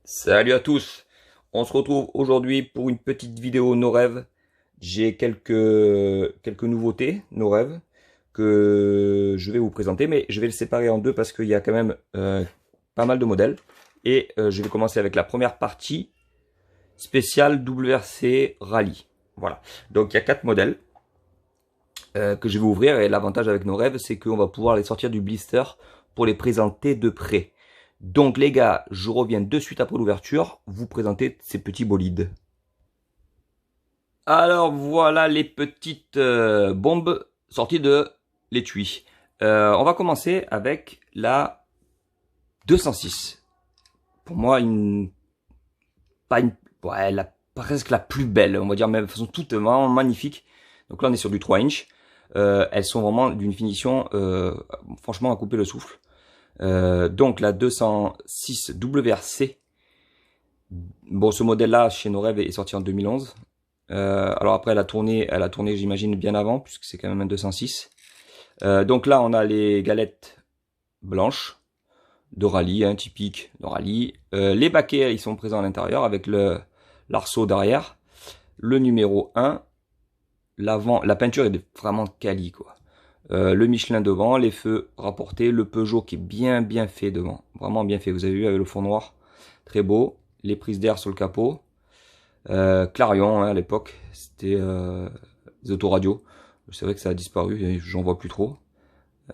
Salut à tous, on se retrouve aujourd'hui pour une petite vidéo nos rêves. J'ai quelques nouveautés, nos rêves, que je vais vous présenter, mais je vais le séparer en deux parce qu'il y a quand même pas mal de modèles. Et je vais commencer avec la première partie spéciale WRC Rally. Voilà, donc il y a 4 modèles que je vais ouvrir et l'avantage avec nos rêves, c'est qu'on va pouvoir les sortir du blister pour les présenter de près. Donc les gars, je reviens de suite après l'ouverture, vous présenter ces petits bolides. Alors voilà les petites bombes sorties de l'étui. On va commencer avec la 206. Pour moi, ouais, presque la plus belle, on va dire, même de façon toute vraiment magnifique. Donc là on est sur du 3 inch. Elles sont vraiment d'une finition franchement à couper le souffle. Donc la 206 WRC. Bon, ce modèle-là chez nos rêves est sorti en 2011. Alors après, elle a tourné j'imagine bien avant, puisque c'est quand même un 206. Donc là, on a les galettes blanches de rallye, hein, typiques de rallye. Les baquets, ils sont présents à l'intérieur avec l'arceau derrière. Le numéro 1, l'avant, la peinture est vraiment quali, quoi. Le Michelin devant, les feux rapportés, le Peugeot qui est bien fait devant, vraiment bien fait. Vous avez vu avec le fond noir, très beau. Les prises d'air sur le capot. Clarion, hein, à l'époque, c'était des autoradios. C'est vrai que ça a disparu, j'en vois plus trop.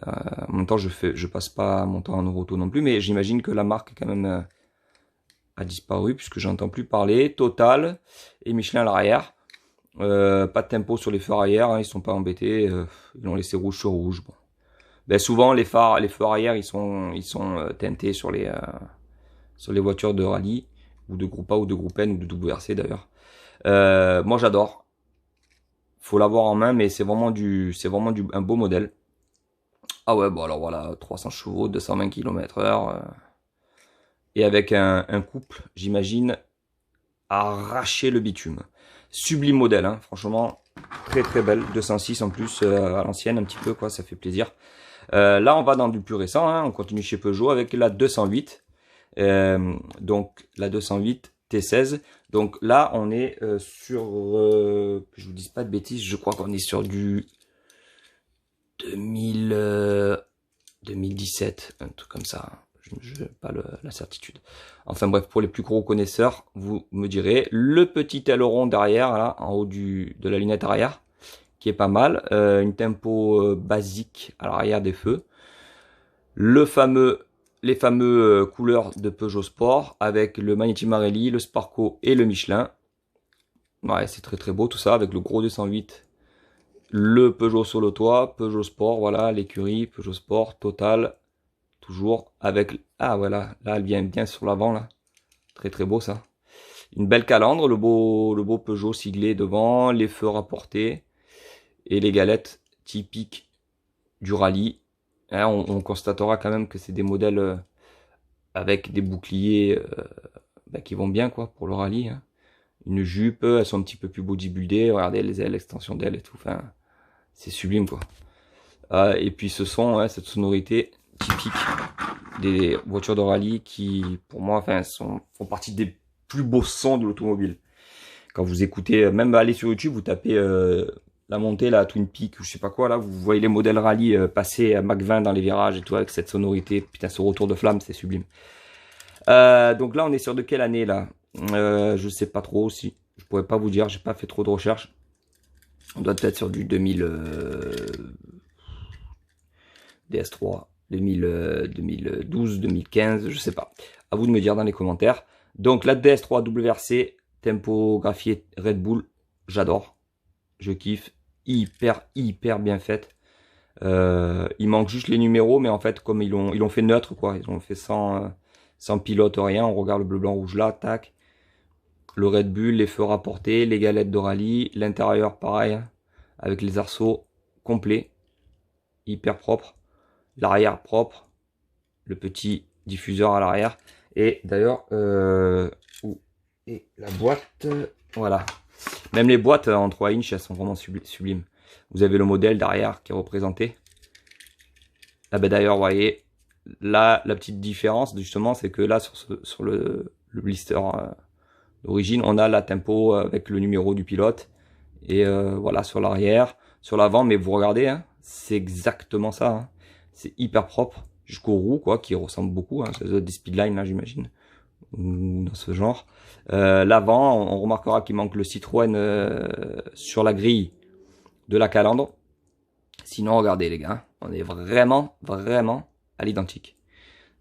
En même temps, je passe pas mon temps en auto non plus, mais j'imagine que la marque quand même a disparu puisque j'entends plus parler. Total et Michelin à l'arrière. Pas de tempo sur les phares arrière, hein, ils sont pas embêtés, ils l'ont laissé rouge sur rouge. Bon. Ben souvent les phares arrière ils sont teintés sur les voitures de rallye ou de groupe A ou de groupe N ou de WRC d'ailleurs. Moi j'adore. Faut l'avoir en main, mais c'est vraiment un beau modèle. Ah ouais, bon alors voilà, 300 chevaux, 220 km/h. Et avec un couple, j'imagine, arracher le bitume. Sublime modèle, hein, franchement, très belle. 206 en plus, à l'ancienne un petit peu, quoi, ça fait plaisir. Là, on va dans du plus récent, hein, on continue chez Peugeot avec la 208. Donc la 208 T16. Donc là, on est sur, que je vous dise pas de bêtises, je crois qu'on est sur du 2017, un truc comme ça. Je n'ai pas la certitude. Enfin bref, pour les plus gros connaisseurs, vous me direz. Le petit aileron derrière, là, en haut de la lunette arrière, qui est pas mal. Une tempo basique à l'arrière des feux. Les fameux couleurs de Peugeot Sport avec le Magneti Marelli, le Sparco et le Michelin. Ouais, c'est très beau tout ça avec le gros 208. Le Peugeot sur le toit, Peugeot Sport, voilà, l'écurie, Peugeot Sport, Total, toujours avec, ah voilà, là elle vient bien sur l'avant là, très beau ça. Une belle calandre, le beau Peugeot siglé devant, les feux rapportés et les galettes typiques du rallye. Hein, on constatera quand même que c'est des modèles avec des boucliers qui vont bien quoi pour le rallye. Hein. Une jupe, elles sont un petit peu plus bodybuildées, regardez les ailes, l'extension d'ailes et tout, enfin c'est sublime quoi. Et puis ce son, hein, cette sonorité typique des voitures de rallye qui, pour moi, enfin, font partie des plus beaux sons de l'automobile. Quand vous écoutez, même aller sur YouTube, vous tapez la montée, la Twin Peak ou je sais pas quoi, là, vous voyez les modèles rallye passer à Mach 20 dans les virages et tout avec cette sonorité, putain, ce retour de flamme, c'est sublime. Donc là, on est sur de quelle année là je sais pas trop aussi. Je pourrais pas vous dire, j'ai pas fait trop de recherches. On doit être sur du 2000 DS3, 2012, 2015, je sais pas. À vous de me dire dans les commentaires. Donc la DS3 WRC, tempo graphié Red Bull, j'adore. Je kiffe. Hyper bien faite. Il manque juste les numéros, mais en fait, comme ils l'ont fait neutre, quoi. Ils ont fait sans pilote, rien. On regarde le bleu, blanc, rouge là, tac. Le Red Bull, les feux rapportés, les galettes de rallye, l'intérieur pareil, avec les arceaux complets, hyper propre, l'arrière propre, le petit diffuseur à l'arrière, et d'ailleurs, et la boîte, voilà, même les boîtes en 3 inch, elles sont vraiment sublimes. Vous avez le modèle derrière qui est représenté. Ah ben d'ailleurs, vous voyez, là, la petite différence, justement, c'est que là, sur le blister d'origine. On a la tempo avec le numéro du pilote. Et voilà, sur l'arrière, sur l'avant, mais vous regardez, hein, c'est exactement ça. Hein. C'est hyper propre, jusqu'aux roues, quoi, qui ressemblent beaucoup. Hein, c'est des speedlines, là, j'imagine, ou dans ce genre. L'avant, on remarquera qu'il manque le Citroën sur la grille de la calandre. Sinon, regardez, les gars, on est vraiment, vraiment à l'identique.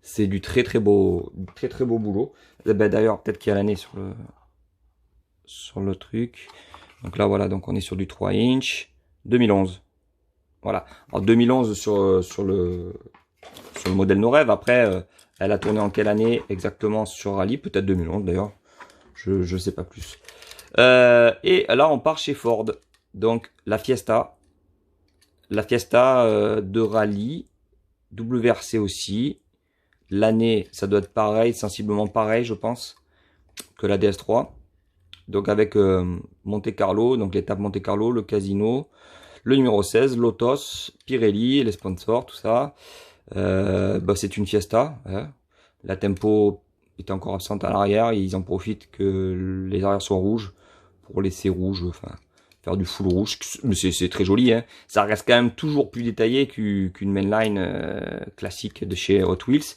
C'est du très beau boulot. Ben, d'ailleurs, peut-être qu'il y a l'année sur le truc. Donc là, voilà, donc on est sur du 3 inch 2011. Voilà. Alors 2011 sur le modèle No Rêve. Après, elle a tourné en quelle année exactement sur Rallye? Peut-être 2011 d'ailleurs. Je sais pas plus. Et là, on part chez Ford. Donc la Fiesta. La Fiesta de Rallye. WRC aussi. L'année, ça doit être pareil, sensiblement pareil, je pense, que la DS3. Donc avec Monte Carlo, donc l'étape Monte Carlo, le casino, le numéro 16, Lotos, Pirelli, les sponsors, tout ça. Bah, c'est une Fiesta. Hein. La tempo est encore absente à l'arrière. Ils en profitent que les arrières soient rouges pour laisser rouge, enfin faire du full rouge. Mais c'est très joli. Hein. Ça reste quand même toujours plus détaillé qu'une mainline classique de chez Hot Wheels.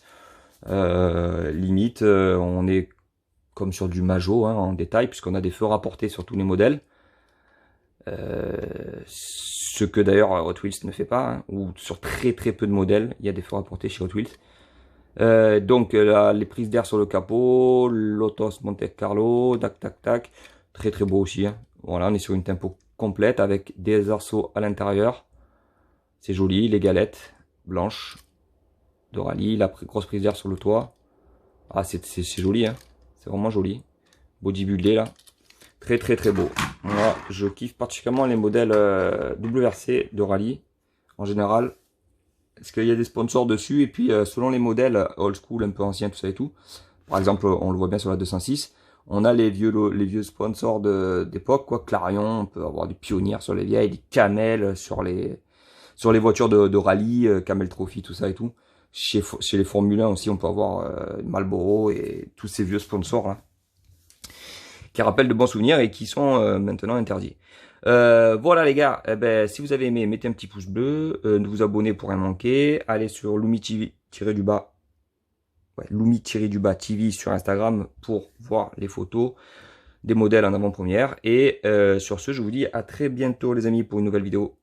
Limite, on est comme sur du Majo, hein, en détail, puisqu'on a des feux rapportés sur tous les modèles. Ce que d'ailleurs Hot Wheels ne fait pas, hein, ou sur très peu de modèles, il y a des feux rapportés chez Hot Wheels. Donc les prises d'air sur le capot, Lotus Monte Carlo, tac. Très beau aussi. Hein. Voilà, on est sur une tempo complète avec des arceaux à l'intérieur. C'est joli, les galettes blanches de Rallye, la grosse prise d'air sur le toit. Ah, c'est joli, hein. C'est vraiment joli. Bodybuildé là. Très beau. Moi, je kiffe particulièrement les modèles WRC de Rallye. En général. Parce qu'il y a des sponsors dessus. Et puis, selon les modèles old school, un peu anciens, tout ça et tout. Par exemple, on le voit bien sur la 206. On a les vieux sponsors d'époque, quoi. Clarion, on peut avoir des pionniers sur les vieilles, des Camel sur les voitures de rallye, Camel Trophy, tout ça et tout. Chez les Formule 1 aussi, on peut avoir Marlboro et tous ces vieux sponsors là, qui rappellent de bons souvenirs et qui sont maintenant interdits. Voilà les gars, eh ben, si vous avez aimé, mettez un petit pouce bleu, ne vous abonnez pour rien manquer, allez sur Lumi-du-bas TV sur Instagram pour voir les photos des modèles en avant-première. Et sur ce, je vous dis à très bientôt les amis pour une nouvelle vidéo.